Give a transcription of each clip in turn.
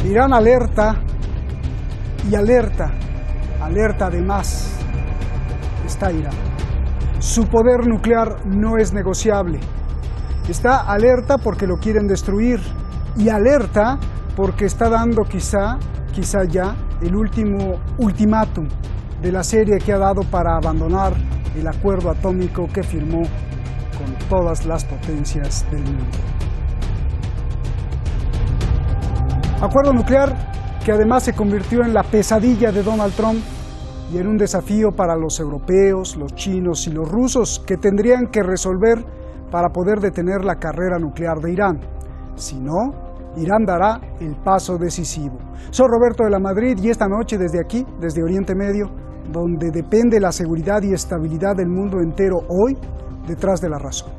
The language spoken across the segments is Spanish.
Irán alerta y alerta además. Está Irán. Su poder nuclear no es negociable. Está alerta porque lo quieren destruir y alerta porque está dando quizá ya el último ultimátum de la serie que ha dado para abandonar el acuerdo atómico que firmó con todas las potencias del mundo. Acuerdo nuclear que además se convirtió en la pesadilla de Donald Trump y en un desafío para los europeos, los chinos y los rusos que tendrían que resolver para poder detener la carrera nuclear de Irán. Si no, Irán dará el paso decisivo. Soy Roberto de la Madrid y esta noche desde aquí, desde Oriente Medio, donde depende la seguridad y estabilidad del mundo entero hoy, detrás de la razón.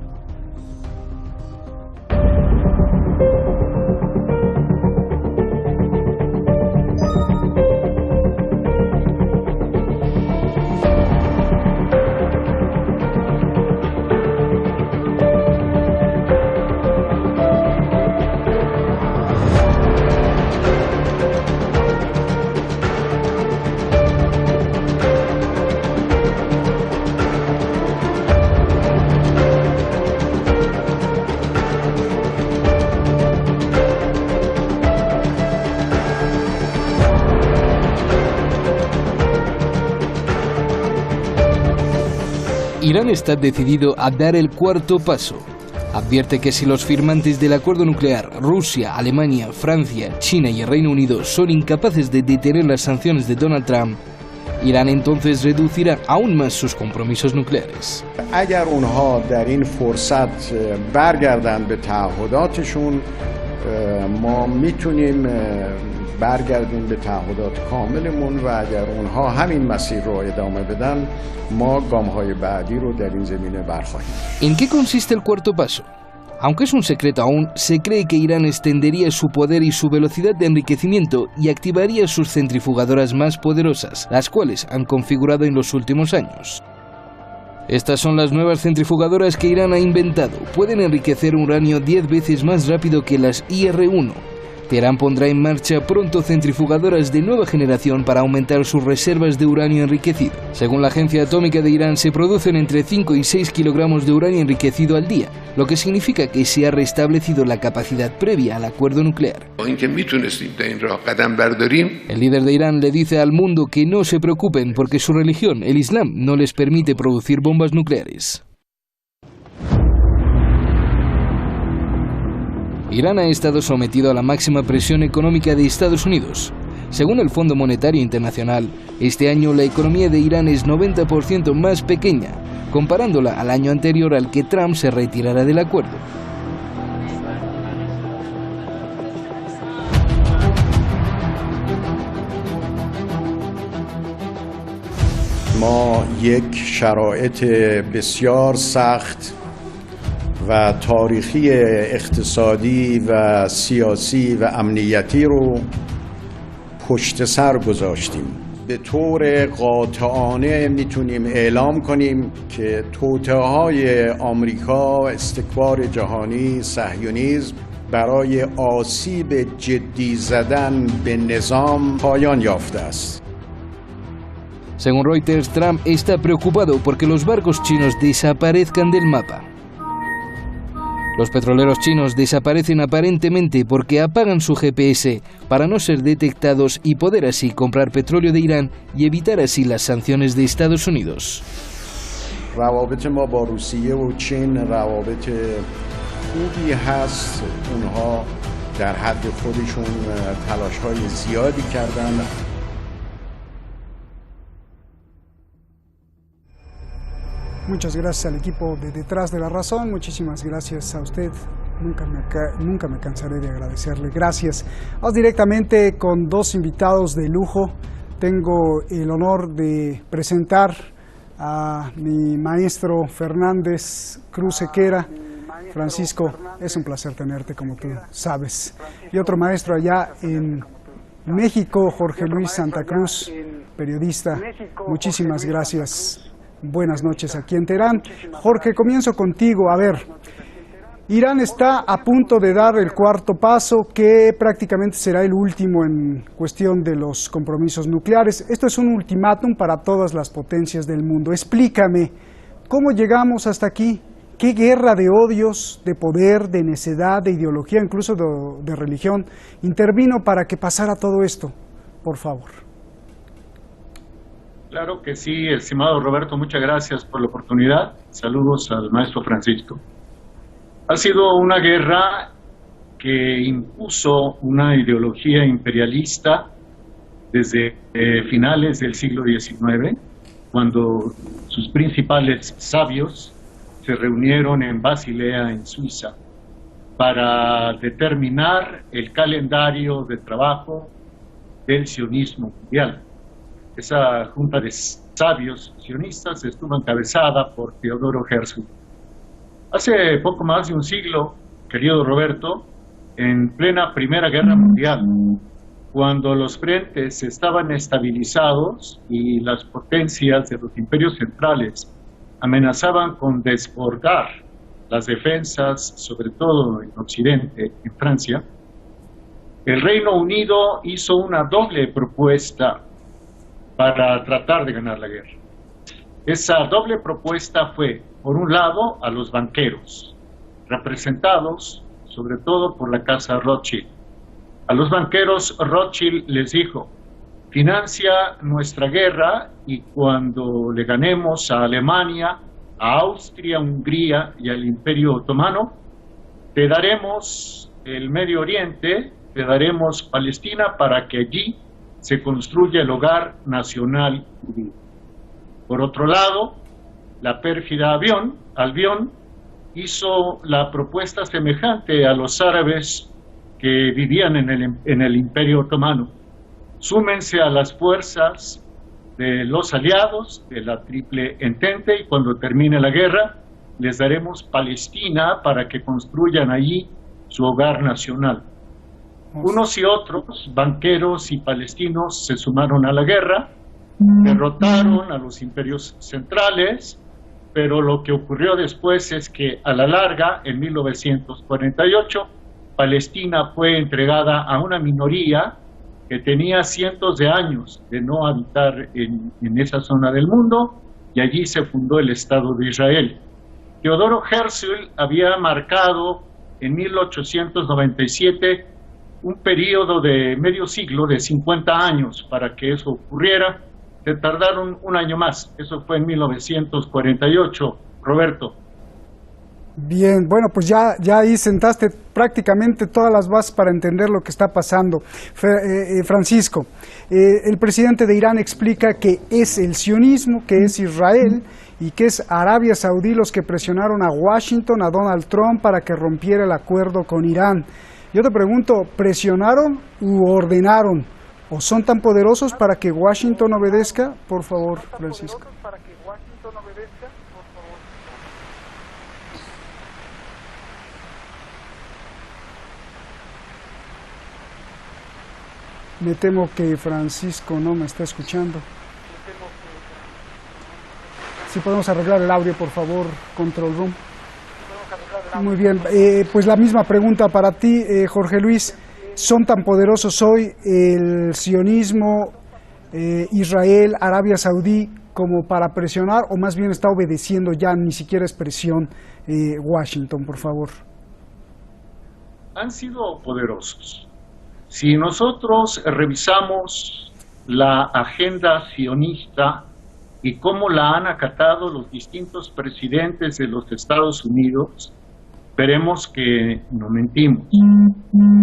Irán está decidido a dar el cuarto paso. Advierte que si los firmantes del acuerdo nuclear, Rusia, Alemania, Francia, China y el Reino Unido, son incapaces de detener las sanciones de Donald Trump, Irán entonces reducirá aún más sus compromisos nucleares. اگر اونها در این فرصت برگردن به تعهداتشون ما میتونیم برگردیم به تعهدات کاملمون و اگر اونها همین مسیر رو ادامه بدن ما گام‌های بعدی رو در این زمینه برخواهیم. ¿En qué consiste el cuarto paso? Aunque es un secreto aún, se cree que Irán extendería su poder y su velocidad de enriquecimiento y activaría sus centrifugadoras más poderosas, las cuales han configurado en los últimos años. Estas son las nuevas centrifugadoras que Irán ha inventado. Pueden enriquecer uranio 10 veces más rápido que las IR-1. Teherán pondrá en marcha pronto centrifugadoras de nueva generación para aumentar sus reservas de uranio enriquecido. Según la Agencia Atómica de Irán, se producen entre 5 y 6 kilogramos de uranio enriquecido al día, lo que significa que se ha restablecido la capacidad previa al acuerdo nuclear. El líder de Irán le dice al mundo que no se preocupen porque su religión, el Islam, no les permite producir bombas nucleares. Irán ha estado sometido a la máxima presión económica de Estados Unidos. Según el Fondo Monetario Internacional, este año la economía de Irán es 90% más pequeña, comparándola al año anterior al que Trump se retirara del acuerdo. ما یک شرایط بسیار سخت و تاریخی اقتصادی و سیاسی و امنیتی رو پشت سر گذاشتیم. به طور قاطعانه میتونیم اعلام کنیم که توطئه‌های آمریکا، استکبار جهانی، صهیونیسم برای آسیب جدی زدن به نظام پایان یافته است. Según Reuters, Trump está preocupado porque los barcos chinos desaparezcan del mapa. Los petroleros chinos desaparecen aparentemente porque apagan su GPS para no ser detectados y poder así comprar petróleo de Irán y evitar así las sanciones de Estados Unidos. روابط ما با روسیه و چین روابط خوبی هست. اونها در حد خودشون تلاش‌های زیادی کردن. Muchas gracias al equipo de Detrás de la Razón, muchísimas gracias a usted, nunca me cansaré de agradecerle, gracias. Vamos directamente con dos invitados de lujo. Tengo el honor de presentar a mi maestro Fernández Cruz Sequera. Francisco, es un placer tenerte, como tú sabes. Y otro maestro allá en México, Jorge Luis Santa Cruz, periodista. Muchísimas gracias. Buenas noches aquí en Teherán. Jorge, comienzo contigo. A ver, Irán está a punto de dar el cuarto paso, que prácticamente será el último en cuestión de los compromisos nucleares. Esto es un ultimátum para todas las potencias del mundo. Explícame, ¿cómo llegamos hasta aquí? ¿Qué guerra de odios, de poder, de necedad, de ideología, incluso de religión, intervino para que pasara todo esto? Por favor. Claro que sí, estimado Roberto, muchas gracias por la oportunidad. Saludos al maestro Francisco. Ha sido una guerra que impuso una ideología imperialista desde finales del siglo XIX, cuando sus principales sabios se reunieron en Basilea, en Suiza, para determinar el calendario de trabajo del sionismo mundial. Esa junta de sabios sionistas estuvo encabezada por Teodoro Herzl. Hace poco más de un siglo, querido Roberto, en plena Primera Guerra Mundial, cuando los frentes estaban estabilizados y las potencias de los imperios centrales amenazaban con desbordar las defensas, sobre todo en Occidente, en Francia, el Reino Unido hizo una doble propuesta para tratar de ganar la guerra. Esa doble propuesta fue, por un lado, a los banqueros, representados sobre todo por la casa Rothschild. A los banqueros Rothschild les dijo: financia nuestra guerra y cuando le ganemos a Alemania, a Austria, Hungría y al Imperio Otomano, te daremos el Medio Oriente, te daremos Palestina para que allí se construya el hogar nacional judío. Por otro lado, la pérfida Albión hizo la propuesta semejante a los árabes que vivían en el Imperio Otomano: súmense a las fuerzas de los aliados de la Triple Entente y cuando termine la guerra les daremos Palestina para que construyan allí su hogar nacional. Unos y otros, banqueros y palestinos, se sumaron a la guerra, derrotaron a los imperios centrales, pero lo que ocurrió después es que a la larga, en 1948, Palestina fue entregada a una minoría que tenía cientos de años de no habitar en esa zona del mundo, y allí se fundó el Estado de Israel. Teodoro Herzl había marcado en 1897 un periodo de medio siglo, de 50 años, para que eso ocurriera. Se tardaron un año más, eso fue en 1948, Roberto. Bien, bueno, pues ya ahí sentaste prácticamente todas las bases para entender lo que está pasando. Francisco, el presidente de Irán explica que es el sionismo, que es Israel y que es Arabia Saudí los que presionaron a Washington, a Donald Trump, para que rompiera el acuerdo con Irán. Yo te pregunto, ¿presionaron u ordenaron? ¿O son tan poderosos para que Washington obedezca? Por favor, Francisco. Me temo que Francisco no me está escuchando. Si podemos arreglar el audio, por favor, Control Room. Muy bien, pues la misma pregunta para ti, Jorge Luis. ¿Son tan poderosos hoy el sionismo, Israel, Arabia Saudí, como para presionar, o más bien está obedeciendo ya, ni siquiera es presión, Washington, por favor? Han sido poderosos. Si nosotros revisamos la agenda sionista y cómo la han acatado los distintos presidentes de los Estados Unidos, veremos que no mentimos.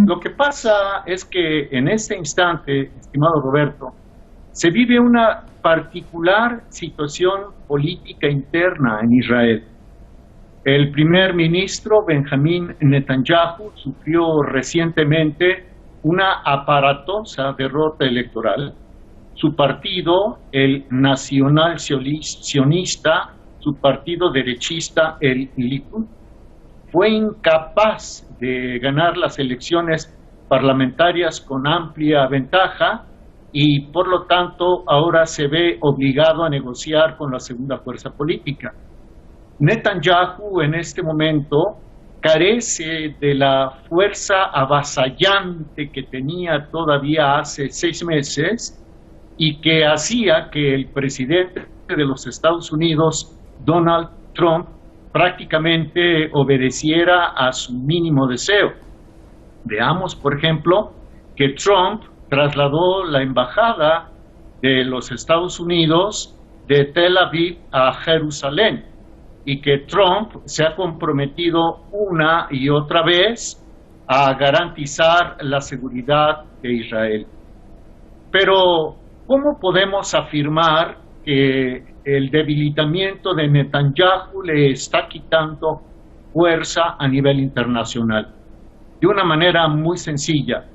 Lo que pasa es que en este instante, estimado Roberto, se vive una particular situación política interna en Israel. El primer ministro Benjamín Netanyahu sufrió recientemente una aparatosa derrota electoral. Su partido, el Nacional Sionista, su partido derechista, el Likud, fue incapaz de ganar las elecciones parlamentarias con amplia ventaja y por lo tanto ahora se ve obligado a negociar con la segunda fuerza política. Netanyahu en este momento carece de la fuerza avasallante que tenía todavía hace 6 meses y que hacía que el presidente de los Estados Unidos, Donald Trump, prácticamente obedeciera a su mínimo deseo. Veamos, por ejemplo, que Trump trasladó la embajada de los Estados Unidos de Tel Aviv a Jerusalén y que Trump se ha comprometido una y otra vez a garantizar la seguridad de Israel. Pero, ¿cómo podemos afirmar que el debilitamiento de Netanyahu le está quitando fuerza a nivel internacional? De una manera muy sencilla.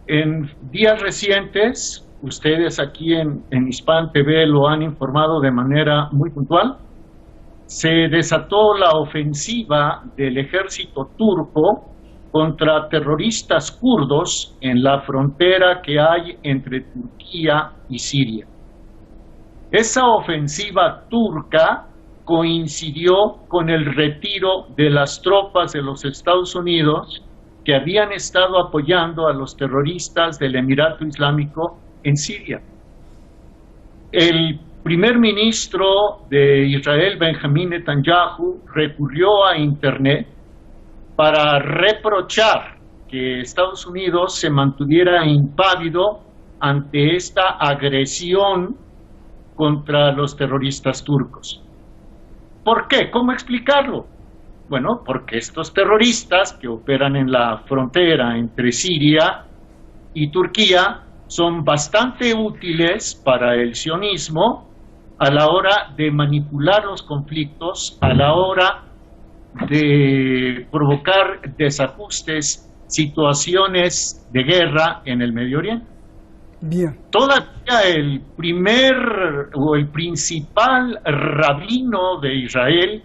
En días recientes, ustedes aquí en Hispan TV lo han informado de manera muy puntual, se desató la ofensiva del ejército turco contra terroristas kurdos en la frontera que hay entre Turquía y Siria. Esa ofensiva turca coincidió con el retiro de las tropas de los Estados Unidos que habían estado apoyando a los terroristas del Emirato Islámico en Siria. El primer ministro de Israel, Benjamín Netanyahu, recurrió a Internet para reprochar que Estados Unidos se mantuviera impávido ante esta agresión contra los terroristas turcos. ¿Por qué? ¿Cómo explicarlo? Bueno, porque estos terroristas que operan en la frontera entre Siria y Turquía son bastante útiles para el sionismo a la hora de manipular los conflictos, a la hora de provocar desajustes, situaciones de guerra en el Medio Oriente. Bien. Todavía el principal rabino de Israel,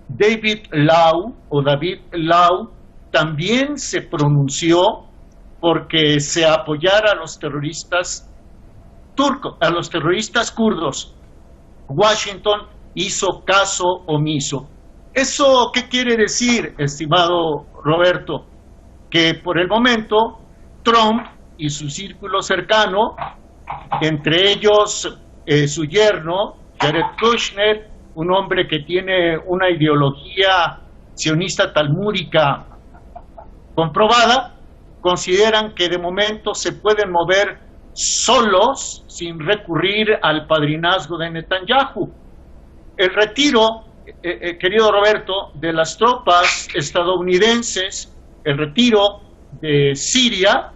David Lau, también se pronunció porque se apoyara a los terroristas turcos, a los terroristas kurdos. Washington hizo caso omiso. ¿Eso qué quiere decir, estimado Roberto? Que por el momento Trump y su círculo cercano, entre ellos su yerno, Jared Kushner, un hombre que tiene una ideología sionista talmúdica comprobada, consideran que de momento se pueden mover solos sin recurrir al padrinazgo de Netanyahu. El retiro, querido Roberto, de las tropas estadounidenses, el retiro de Siria,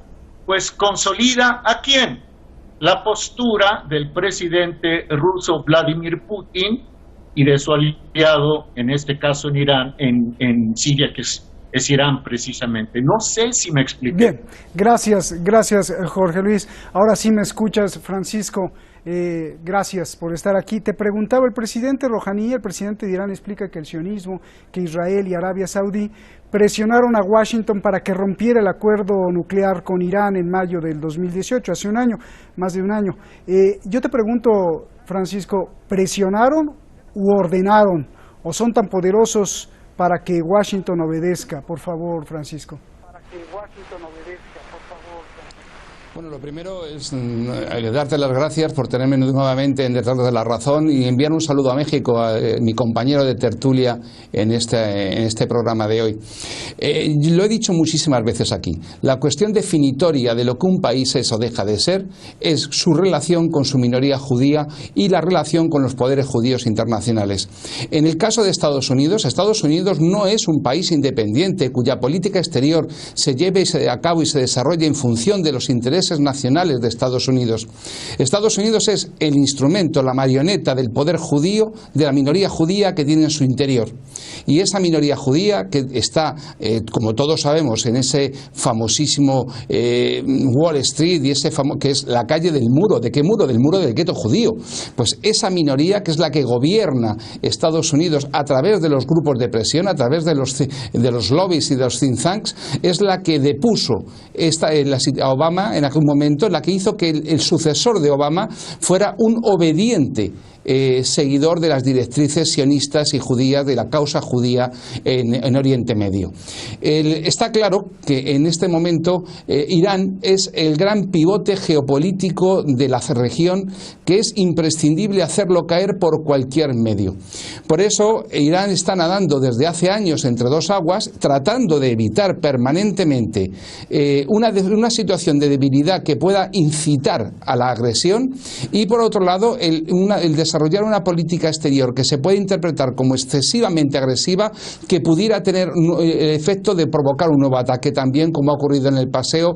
pues consolida ¿a quién? La postura del presidente ruso Vladimir Putin y de su aliado, en este caso en Irán, en Siria, que es Irán precisamente. No sé si me expliqué. Bien, gracias Jorge Luis. Ahora sí me escuchas, Francisco. Gracias por estar aquí. Te preguntaba el presidente Rouhani, el presidente de Irán, explica que el sionismo, que Israel y Arabia Saudí presionaron a Washington para que rompiera el acuerdo nuclear con Irán en mayo del 2018, hace un año, más de un año. Yo te pregunto, Francisco, ¿presionaron u ordenaron o son tan poderosos para que Washington obedezca? Por favor, Francisco. Para que Washington obedezca, por favor. Bueno, lo primero es darte las gracias por tenerme nuevamente en Detrás de la Razón y enviar un saludo a México, a mi compañero de tertulia en este programa de hoy. Lo he dicho muchísimas veces aquí. La cuestión definitoria de lo que un país es o deja de ser es su relación con su minoría judía y la relación con los poderes judíos internacionales. En el caso de Estados Unidos no es un país independiente cuya política exterior se lleve a cabo y se desarrolle en función de los intereses nacionales de Estados Unidos. Estados Unidos es el instrumento, la marioneta del poder judío, de la minoría judía que tiene en su interior. Y esa minoría judía que está, como todos sabemos, en ese famosísimo Wall Street y que es la calle del muro. ¿De qué muro? Del muro del gueto judío. Pues esa minoría, que es la que gobierna Estados Unidos a través de los grupos de presión, a través de los lobbies y de los think tanks, es la que depuso a Obama en aquel momento, en la que hizo que el sucesor de Obama fuera un obediente seguidor de las directrices sionistas y judías, de la causa judía en Oriente Medio. Está claro que en este momento Irán es el gran pivote geopolítico de la región, que es imprescindible hacerlo caer por cualquier medio. Por eso Irán está nadando desde hace años entre dos aguas, tratando de evitar permanentemente una situación de debilidad que pueda incitar a la agresión, y por otro lado el desarrollar una política exterior que se puede interpretar como excesivamente agresiva, que pudiera tener el efecto de provocar un nuevo ataque, también como ha ocurrido en el pasado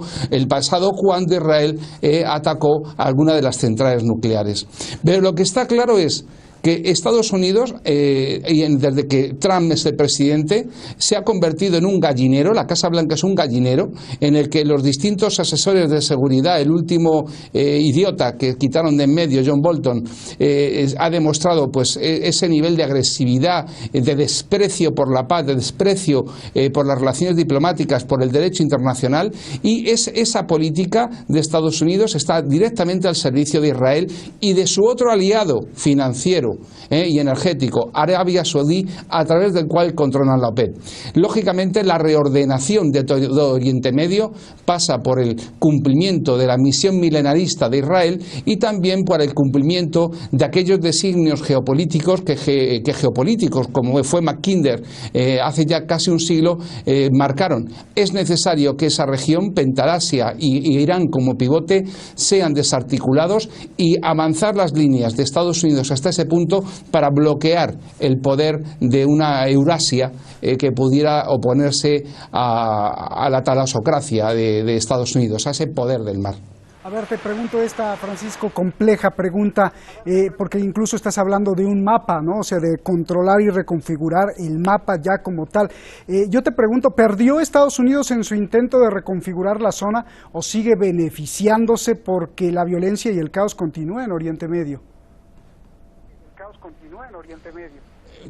cuando Israel atacó alguna de las centrales nucleares. Pero lo que está claro es que Estados Unidos, desde que Trump es el presidente, se ha convertido en un gallinero. La Casa Blanca es un gallinero en el que los distintos asesores de seguridad, el último idiota que quitaron de en medio, John Bolton, ha demostrado pues ese nivel de agresividad, de desprecio por la paz, de desprecio por las relaciones diplomáticas, por el derecho internacional, y esa política de Estados Unidos está directamente al servicio de Israel y de su otro aliado financiero y energético, Arabia Saudí, a través del cual controlan la OPEP. Lógicamente, la reordenación de todo Oriente Medio pasa por el cumplimiento de la misión milenarista de Israel y también por el cumplimiento de aquellos designios geopolíticos que geopolíticos, como fue Mackinder hace ya casi un siglo, marcaron. Es necesario que esa región, Pentalasia y Irán como pivote, sean desarticulados y avanzar las líneas de Estados Unidos hasta ese punto para bloquear el poder de una Eurasia que pudiera oponerse a la talasocracia de Estados Unidos, a ese poder del mar. A ver, te pregunto esta, Francisco, compleja pregunta, porque incluso estás hablando de un mapa, ¿no? O sea, de controlar y reconfigurar el mapa ya como tal. Yo te pregunto, ¿perdió Estados Unidos en su intento de reconfigurar la zona o sigue beneficiándose porque la violencia y el caos continúa en Oriente Medio?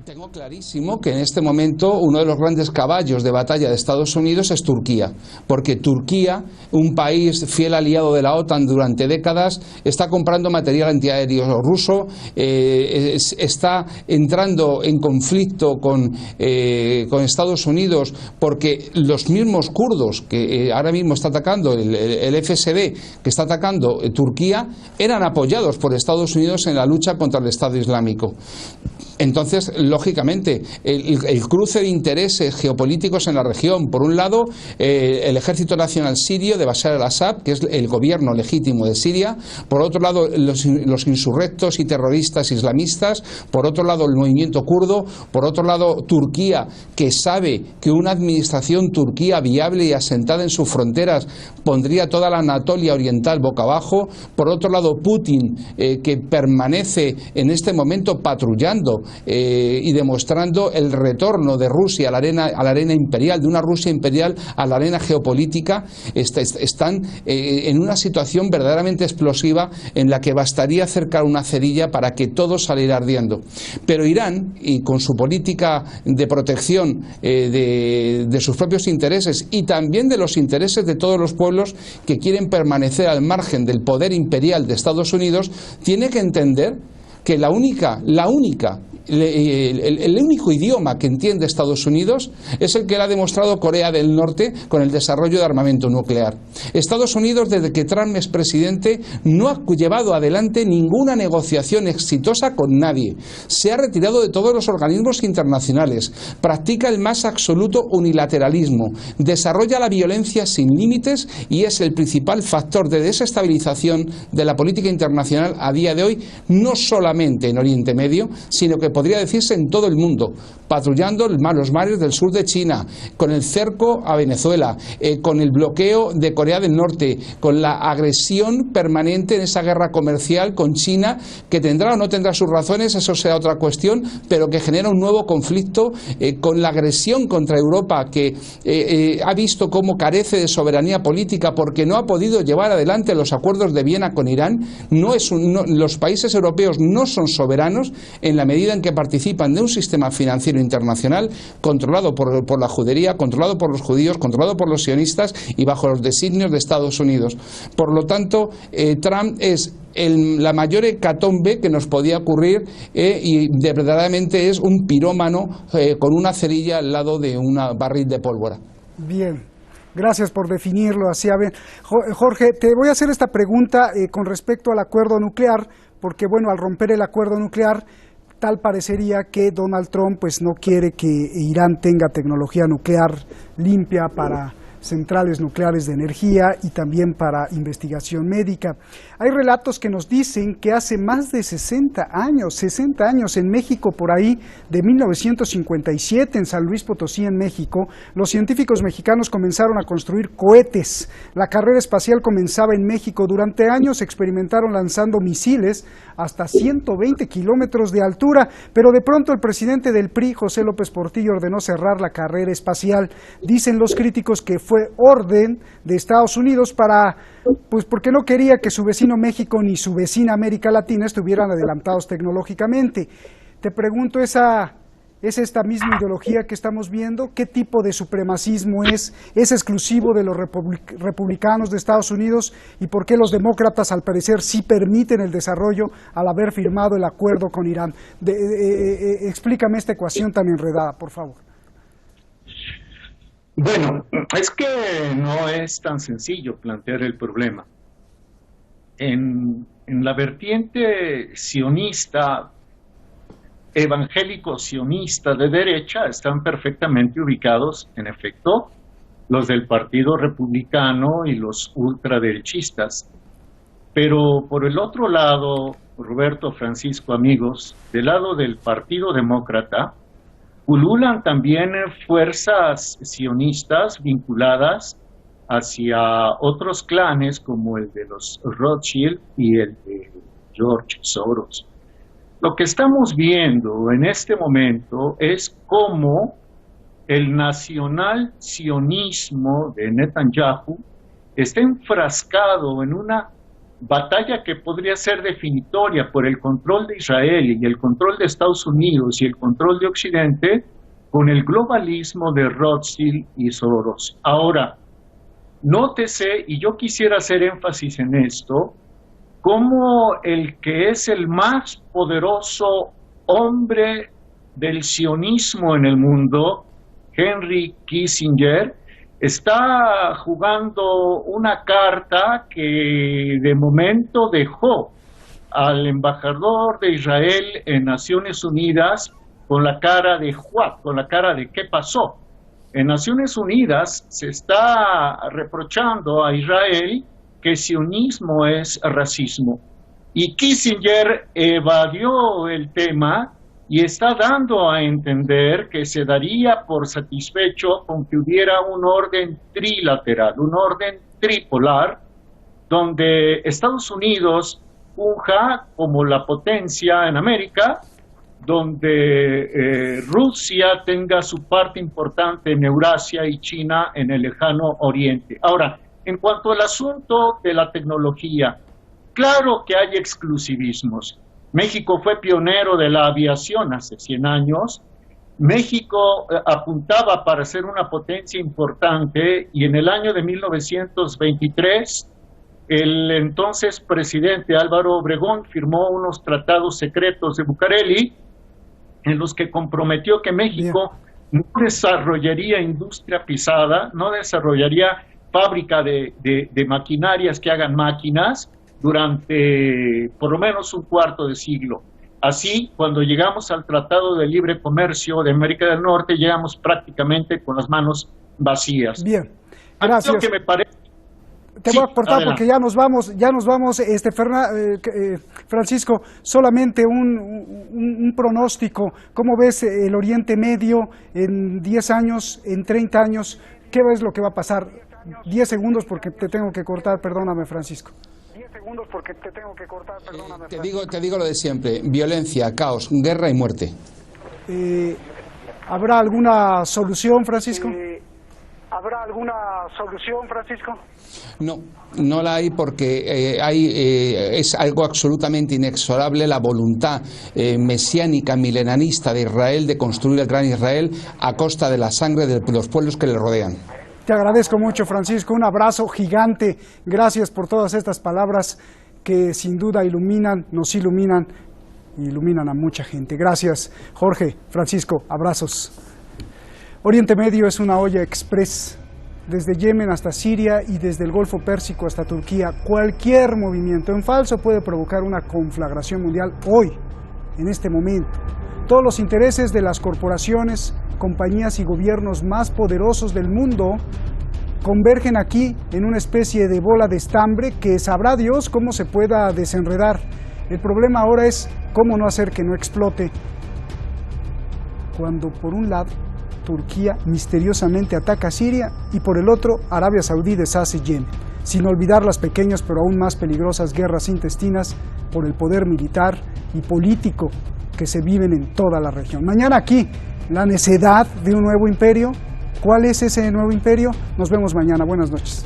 Tengo clarísimo que en este momento uno de los grandes caballos de batalla de Estados Unidos es Turquía, porque Turquía, un país fiel aliado de la OTAN durante décadas, está comprando material antiaéreo ruso, está entrando en conflicto con Estados Unidos, porque los mismos kurdos que ahora mismo está atacando, el FSB que está atacando Turquía, eran apoyados por Estados Unidos en la lucha contra el Estado Islámico. Entonces, lógicamente, el cruce de intereses geopolíticos en la región, por un lado, el Ejército Nacional Sirio de Bashar al-Assad, que es el gobierno legítimo de Siria, por otro lado, los insurrectos y terroristas islamistas, por otro lado, el movimiento kurdo, por otro lado, Turquía, que sabe que una administración turquía viable y asentada en sus fronteras pondría toda la Anatolia oriental boca abajo, por otro lado, Putin, que permanece en este momento patrullando y demostrando el retorno de Rusia a la arena imperial, de una Rusia imperial a la arena geopolítica. Están en una situación verdaderamente explosiva en la que bastaría acercar una cerilla para que todo saliera ardiendo. Pero Irán, y con su política de protección de sus propios intereses y también de los intereses de todos los pueblos que quieren permanecer al margen del poder imperial de Estados Unidos, tiene que entender que el único idioma que entiende Estados Unidos es el que le ha demostrado Corea del Norte con el desarrollo de armamento nuclear. Estados Unidos, desde que Trump es presidente, no ha llevado adelante ninguna negociación exitosa con nadie. Se ha retirado de todos los organismos internacionales, practica el más absoluto unilateralismo, desarrolla la violencia sin límites y es el principal factor de desestabilización de la política internacional a día de hoy, no solamente en Oriente Medio, sino que podría decirse en todo el mundo, patrullando los mares del sur de China, con el cerco a Venezuela, con el bloqueo de Corea del Norte, con la agresión permanente en esa guerra comercial con China, que tendrá o no tendrá sus razones, eso será otra cuestión, pero que genera un nuevo conflicto, con la agresión contra Europa, que ha visto cómo carece de soberanía política porque no ha podido llevar adelante los acuerdos de Viena con Irán. Los países europeos no son soberanos en la medida en que que participan de un sistema financiero internacional controlado por la judería, controlado por los judíos, controlado por los sionistas y bajo los designios de Estados Unidos. Por lo tanto, Trump es la mayor hecatombe que nos podía ocurrir y verdaderamente es un pirómano con una cerilla al lado de un barril de pólvora. Bien, gracias por definirlo así. A ver, Jorge, te voy a hacer esta pregunta con respecto al acuerdo nuclear, porque bueno, al romper el acuerdo nuclear, tal parecería que Donald Trump pues no quiere que Irán tenga tecnología nuclear limpia para centrales nucleares de energía y también para investigación médica. Hay relatos que nos dicen que hace más de 60 años en México, por ahí de 1957 en San Luis Potosí, en México, los científicos mexicanos comenzaron a construir cohetes. La carrera espacial comenzaba en México. Durante años experimentaron lanzando misiles hasta 120 kilómetros de altura, pero de pronto el presidente del PRI, José López Portillo, ordenó cerrar la carrera espacial. Dicen los críticos que fue orden de Estados Unidos porque no quería que su vecino México ni su vecina América Latina estuvieran adelantados tecnológicamente. Te pregunto, ¿es esta misma ideología que estamos viendo? ¿Qué tipo de supremacismo es? ¿Es exclusivo de los republicanos de Estados Unidos? ¿Y por qué los demócratas, al parecer, sí permiten el desarrollo al haber firmado el acuerdo con Irán? Explícame esta ecuación tan enredada, por favor. Bueno, es que no es tan sencillo plantear el problema. En la vertiente sionista, evangélico-sionista de derecha, están perfectamente ubicados, en efecto, los del Partido Republicano y los ultraderechistas. Pero por el otro lado, Roberto, Francisco, amigos, del lado del Partido Demócrata, pululan también fuerzas sionistas vinculadas hacia otros clanes como el de los Rothschild y el de George Soros. Lo que estamos viendo en este momento es cómo el nacional sionismo de Netanyahu está enfrascado en una batalla que podría ser definitoria por el control de Israel y el control de Estados Unidos y el control de Occidente con el globalismo de Rothschild y Soros. Ahora, nótese, y yo quisiera hacer énfasis en esto, cómo el que es el más poderoso hombre del sionismo en el mundo, Henry Kissinger, está jugando una carta que de momento dejó al embajador de Israel en Naciones Unidas con la cara de "what", con la cara de "¿qué pasó?". En Naciones Unidas se está reprochando a Israel que sionismo es racismo. Y Kissinger evadió el tema y está dando a entender que se daría por satisfecho con que hubiera un orden trilateral, un orden tripolar, donde Estados Unidos funja como la potencia en América, donde Rusia tenga su parte importante en Eurasia y China en el lejano oriente. Ahora, en cuanto al asunto de la tecnología, claro que hay exclusivismos. México fue pionero de la aviación hace 100 años. México apuntaba para ser una potencia importante y en el año de 1923 el entonces presidente Álvaro Obregón firmó unos tratados secretos de Bucareli en los que comprometió que México no desarrollaría industria pesada, no desarrollaría fábrica de maquinarias que hagan máquinas durante por lo menos un cuarto de siglo. Así, cuando llegamos al Tratado de Libre Comercio de América del Norte, llegamos prácticamente con las manos vacías. Bien, gracias. Lo que me parece... Te voy a cortar porque ya nos vamos, Francisco, solamente un pronóstico. ¿Cómo ves el Oriente Medio en 10 años, en 30 años? ¿Qué ves lo que va a pasar? 10 segundos porque te tengo que cortar, perdóname, Francisco. 10 segundos porque te tengo que cortar, perdóname. Te digo lo de siempre: violencia, caos, guerra y muerte. ¿Habrá alguna solución, Francisco? ¿Habrá alguna solución, Francisco? No, no la hay porque es algo absolutamente inexorable la voluntad mesiánica, milenarista de Israel de construir el gran Israel a costa de la sangre de los pueblos que le rodean. Te agradezco mucho, Francisco, un abrazo gigante. Gracias por todas estas palabras que sin duda nos iluminan y iluminan a mucha gente. Gracias, Jorge, Francisco, abrazos. Oriente Medio es una olla express. Desde Yemen hasta Siria y desde el Golfo Pérsico hasta Turquía, cualquier movimiento en falso puede provocar una conflagración mundial hoy, en este momento. Todos los intereses de las corporaciones, compañías y gobiernos más poderosos del mundo convergen aquí en una especie de bola de estambre que sabrá Dios cómo se pueda desenredar. El problema ahora es cómo no hacer que no explote. Cuando por un lado Turquía misteriosamente ataca a Siria y por el otro Arabia Saudí deshace Yemen, sin olvidar las pequeñas pero aún más peligrosas guerras intestinas por el poder militar y político que se viven en toda la región. Mañana aquí, la necedad de un nuevo imperio. ¿Cuál es ese nuevo imperio? Nos vemos mañana. Buenas noches.